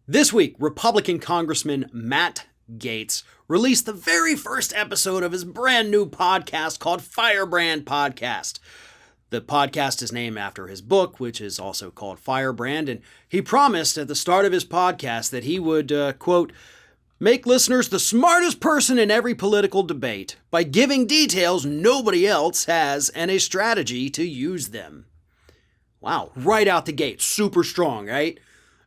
This week, Republican Congressman Matt Gaetz released the very first episode of his brand new podcast called Firebrand Podcast. The podcast is named after his book, which is also called Firebrand, and he promised at the start of his podcast that he would, quote, make listeners the smartest person in every political debate by giving details nobody else has and a strategy to use them. Wow, right out the gate, super strong, right?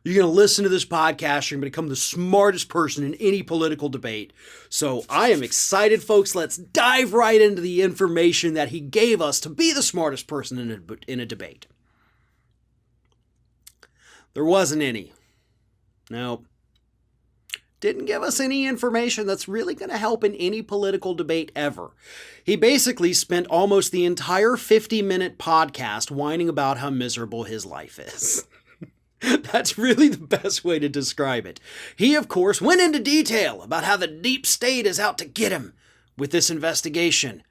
You're going to listen to this podcast, you're going to become the smartest person in any political debate. So I am excited, folks. Let's dive right into the information that he gave us to be the smartest person in a debate. There wasn't any. No. Didn't give us any information that's really going to help in any political debate ever. He basically spent almost the entire 50-minute podcast whining about how miserable his life is. That's really the best way to describe it. He, of course, went into detail about how the deep state is out to get him with this investigation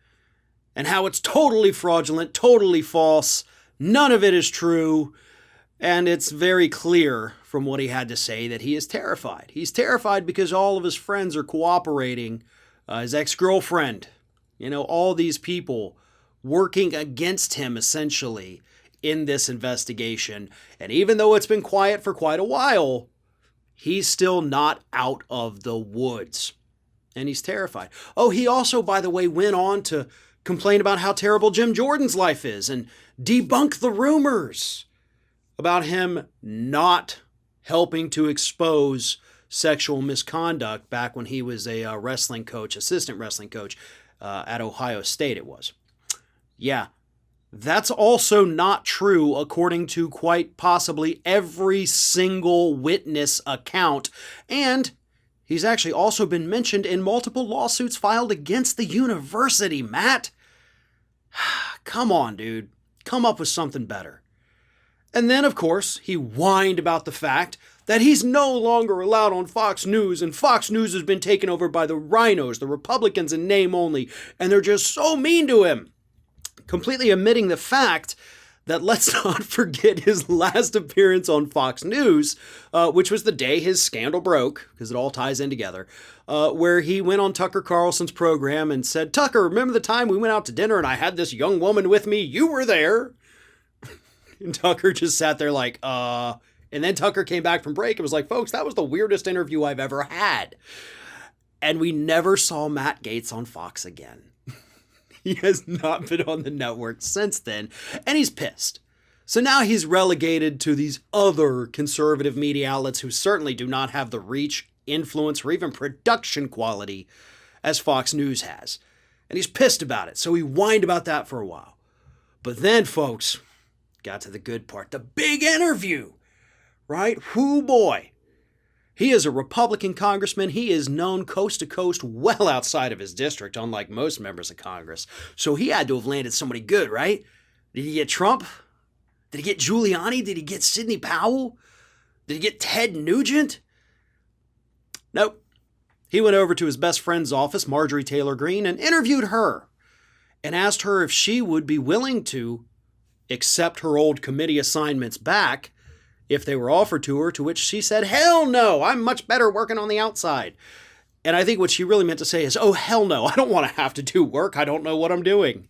and how it's totally fraudulent, totally false, none of it is true, and it's very clear from what he had to say that he is terrified. He's terrified because all of his friends are cooperating, his ex-girlfriend, all these people working against him essentially in this investigation. And even though it's been quiet for quite a while, he's still not out of the woods. And he's terrified. Oh, he also, by the way, went on to complain about how terrible Jim Jordan's life is and debunk the rumors about him not helping to expose sexual misconduct back when he was a wrestling coach, assistant wrestling coach at Ohio State it was. Yeah. That's also not true according to quite possibly every single witness account, and he's actually also been mentioned in multiple lawsuits filed against the university, Matt. Come on, dude. Come up with something better. And then, of course, he whined about the fact that he's no longer allowed on Fox News, and Fox News has been taken over by the rhinos, the Republicans in name only, and they're just so mean to him. Completely omitting the fact that let's not forget his last appearance on Fox News, which was the day his scandal broke, because it all ties in together, where he went on Tucker Carlson's program and said, Tucker, remember the time we went out to dinner and I had this young woman with me? You were there. And Tucker just sat there like, And then Tucker came back from break and was like, folks, that was the weirdest interview I've ever had. And we never saw Matt Gaetz on Fox again. He has not been on the network since then, and he's pissed. So now he's relegated to these other conservative media outlets who certainly do not have the reach, influence, or even production quality as Fox News has. And he's pissed about it, so he whined about that for a while. But then, folks, got to the good part, the big interview, right? Whoo boy. He is a Republican congressman. He is known coast to coast well outside of his district, unlike most members of Congress. So he had to have landed somebody good, right? Did he get Trump? Did he get Giuliani? Did he get Sidney Powell? Did he get Ted Nugent? Nope. He went over to his best friend's office, Marjorie Taylor Greene, and interviewed her and asked her if she would be willing to accept her old committee assignments back if they were offered to her, to which she said, hell no, I'm much better working on the outside. And I think what she really meant to say is, oh, hell no, I don't want to have to do work. I don't know what I'm doing.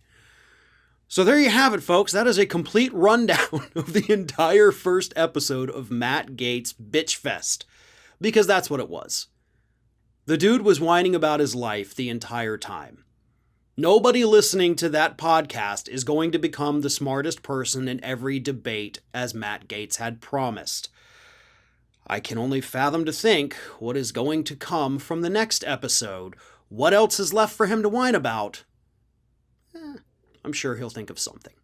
So there you have it, folks. That is a complete rundown of the entire first episode of Matt Gaetz' Bitch Fest, because that's what it was. The dude was whining about his life the entire time. Nobody listening to that podcast is going to become the smartest person in every debate, as Matt Gaetz had promised. I can only fathom to think what is going to come from the next episode. What else is left for him to whine about? I'm sure he'll think of something.